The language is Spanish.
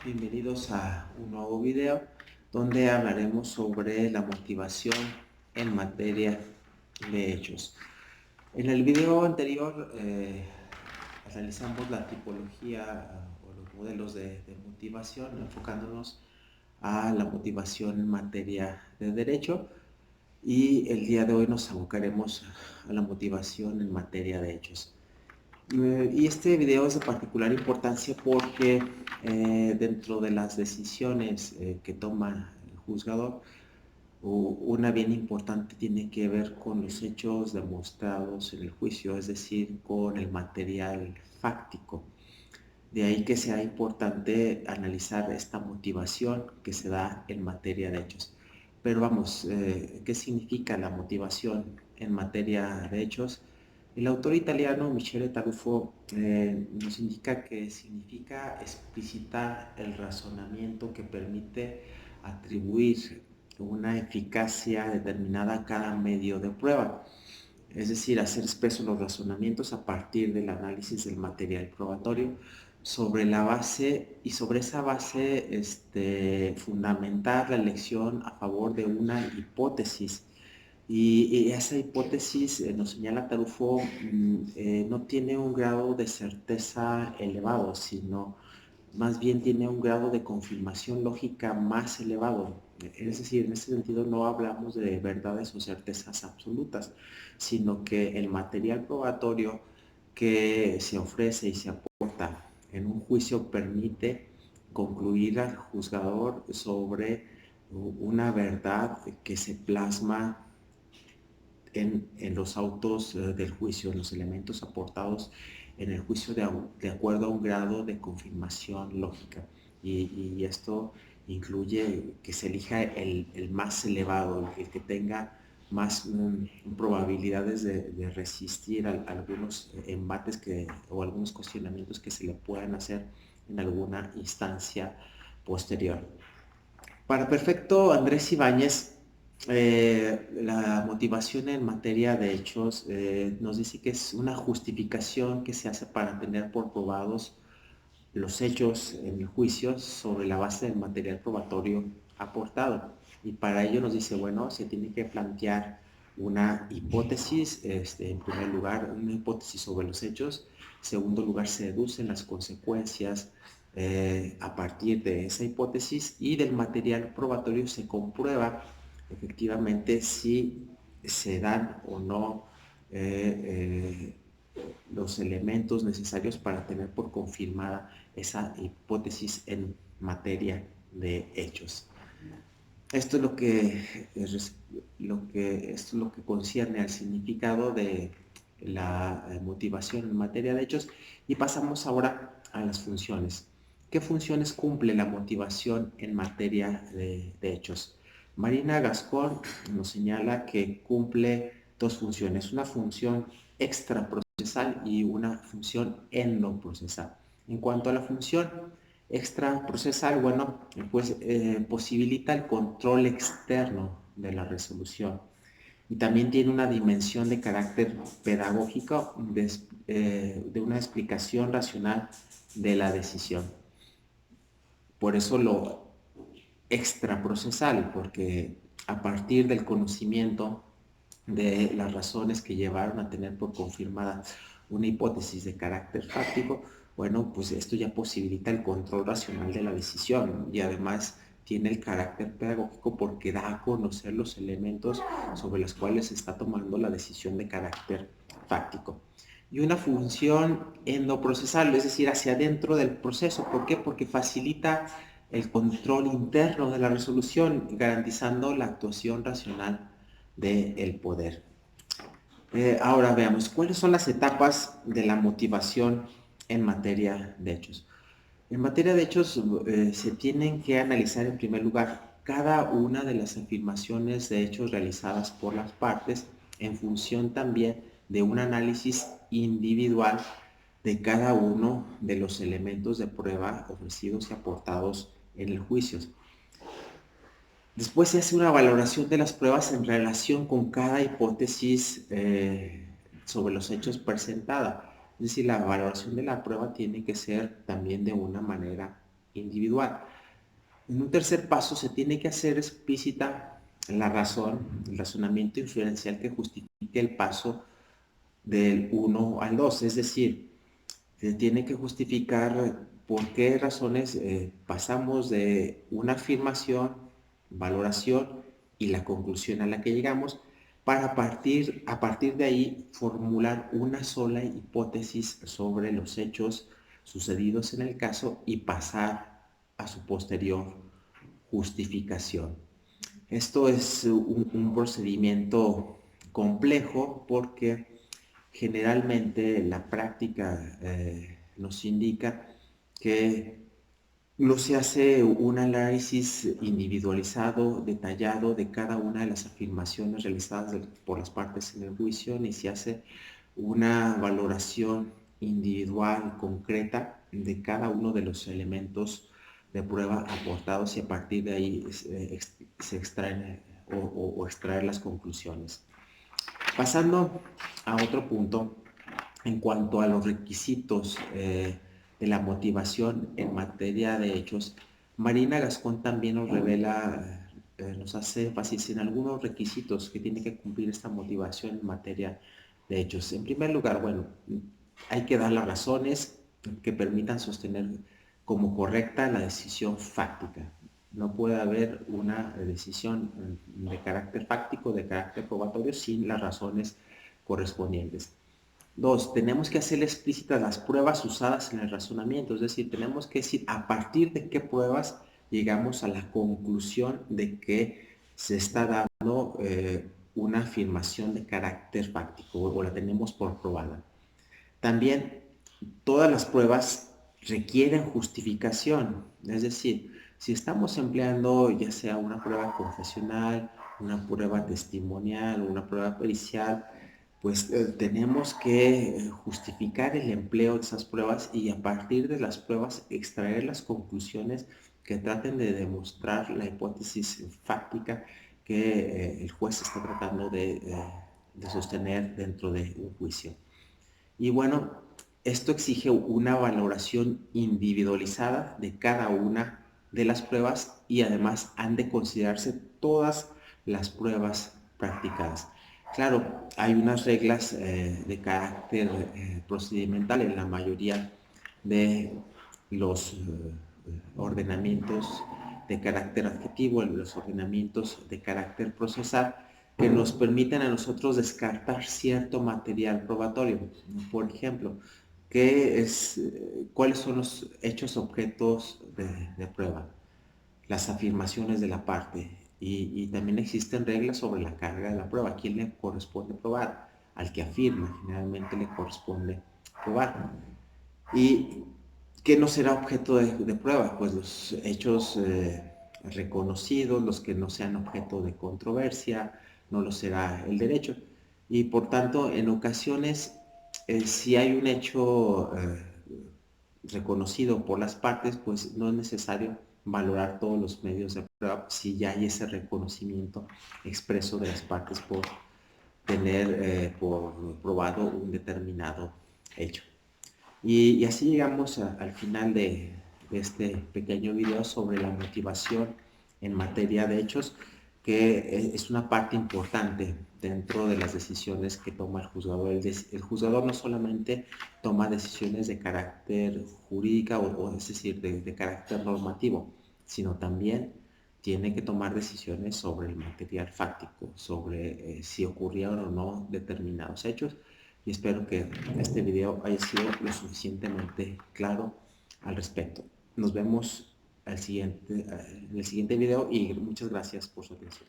Bienvenidos a un nuevo video donde hablaremos sobre la motivación en materia de hechos. En el video anterior analizamos la tipología o los modelos de motivación, enfocándonos a la motivación en materia de derecho, y el día de hoy nos abocaremos a la motivación en materia de hechos. Y este video es de particular importancia porque dentro de las decisiones que toma el juzgador, una bien importante tiene que ver con los hechos demostrados en el juicio, es decir, con el material fáctico. De ahí que sea importante analizar esta motivación que se da en materia de hechos. Pero vamos, ¿qué significa la motivación en materia de hechos? El autor italiano Michele Tarufo nos indica que significa explicitar el razonamiento que permite atribuir una eficacia determinada a cada medio de prueba, es decir, hacer expresos los razonamientos a partir del análisis del material probatorio sobre la base, y sobre esa base fundamentar la elección a favor de una hipótesis. Y esa hipótesis, nos señala Tarufo, no tiene un grado de certeza elevado, sino más bien tiene un grado de confirmación lógica más elevado. Es decir, en este sentido no hablamos de verdades o certezas absolutas, sino que el material probatorio que se ofrece y se aporta en un juicio permite concluir al juzgador sobre una verdad que se plasma en los autos del juicio, en los elementos aportados en el juicio de acuerdo a un grado de confirmación lógica. Y esto incluye que se elija el más elevado, el que tenga más probabilidades de resistir a algunos embates o algunos cuestionamientos que se le puedan hacer en alguna instancia posterior. Para perfecto Andrés Ibáñez, la motivación en materia de hechos nos dice que es una justificación que se hace para tener por probados los hechos en el juicio sobre la base del material probatorio aportado. Y para ello nos dice, bueno, se tiene que plantear una hipótesis, en primer lugar, una hipótesis sobre los hechos. En segundo lugar, se deducen las consecuencias a partir de esa hipótesis, y del material probatorio se comprueba efectivamente si se dan o no los elementos necesarios para tener por confirmada esa hipótesis en materia de hechos. Esto es lo que concierne al significado de la motivación en materia de hechos, y pasamos ahora a las funciones. ¿Qué funciones cumple la motivación en materia de hechos? Marina Gascón nos señala que cumple dos funciones, una función extraprocesal y una función endoprocesal. En cuanto a la función extraprocesal, bueno, pues posibilita el control externo de la resolución, y también tiene una dimensión de carácter pedagógico de una explicación racional de la decisión. Por eso lo extraprocesal, porque a partir del conocimiento de las razones que llevaron a tener por confirmada una hipótesis de carácter fáctico, bueno, pues esto ya posibilita el control racional de la decisión, y además tiene el carácter pedagógico porque da a conocer los elementos sobre los cuales se está tomando la decisión de carácter fáctico. Y una función endoprocesal, es decir, hacia adentro del proceso. ¿Por qué? Porque facilita el control interno de la resolución, garantizando la actuación racional del poder. Ahora veamos, ¿cuáles son las etapas de la motivación en materia de hechos? En materia de hechos se tienen que analizar en primer lugar cada una de las afirmaciones de hechos realizadas por las partes, en función también de un análisis individual de cada uno de los elementos de prueba ofrecidos y aportados en el juicio. Después se hace una valoración de las pruebas en relación con cada hipótesis sobre los hechos presentada. Es decir, la valoración de la prueba tiene que ser también de una manera individual. En un tercer paso se tiene que hacer explícita la razón, el razonamiento inferencial que justifique el paso del 1 al 2, es decir, se tiene que justificar por qué razones pasamos de una afirmación, valoración y la conclusión a la que llegamos para a partir de ahí formular una sola hipótesis sobre los hechos sucedidos en el caso y pasar a su posterior justificación. Esto es un procedimiento complejo porque generalmente la práctica nos indica que no se hace un análisis individualizado, detallado de cada una de las afirmaciones realizadas por las partes en el juicio, ni se hace una valoración individual, concreta, de cada uno de los elementos de prueba aportados y a partir de ahí se extraen o extraer las conclusiones. Pasando a otro punto, en cuanto a los requisitos de la motivación en materia de hechos, Marina Gascón también nos revela, nos hace énfasis en algunos requisitos que tiene que cumplir esta motivación en materia de hechos. En primer lugar, bueno, hay que dar las razones que permitan sostener como correcta la decisión fáctica. No puede haber una decisión de carácter fáctico, de carácter probatorio, sin las razones correspondientes. Dos, tenemos que hacer explícitas las pruebas usadas en el razonamiento, es decir, tenemos que decir a partir de qué pruebas llegamos a la conclusión de que se está dando una afirmación de carácter fáctico o la tenemos por probada. También todas las pruebas requieren justificación, es decir, si estamos empleando ya sea una prueba confesional, una prueba testimonial o una prueba pericial, pues tenemos que justificar el empleo de esas pruebas y a partir de las pruebas extraer las conclusiones que traten de demostrar la hipótesis fáctica que el juez está tratando de sostener dentro de un juicio. Y bueno, esto exige una valoración individualizada de cada una de las pruebas y además han de considerarse todas las pruebas practicadas. Claro, hay unas reglas de carácter procedimental en la mayoría de los ordenamientos de carácter adjetivo, en los ordenamientos de carácter procesal, que nos permiten a nosotros descartar cierto material probatorio. Por ejemplo, ¿cuáles son los hechos objetos de prueba? Las afirmaciones de la parte. Y también existen reglas sobre la carga de la prueba. ¿A quién le corresponde probar? Al que afirma, generalmente le corresponde probar. ¿Y qué no será objeto de prueba? Pues los hechos reconocidos, los que no sean objeto de controversia, no lo será el derecho. Y por tanto, en ocasiones, si hay un hecho reconocido por las partes, pues no es necesario valorar todos los medios de prueba si ya hay ese reconocimiento expreso de las partes por tener por probado un determinado hecho. Y así llegamos al final de este pequeño video sobre la motivación en materia de hechos, que es una parte importante dentro de las decisiones que toma el juzgador. El juzgador no solamente toma decisiones de carácter jurídica o es decir, de carácter normativo, sino también tiene que tomar decisiones sobre el material fáctico, sobre si ocurrieron o no determinados hechos. Y espero que este video haya sido lo suficientemente claro al respecto. Nos vemos en el siguiente video y muchas gracias por su atención.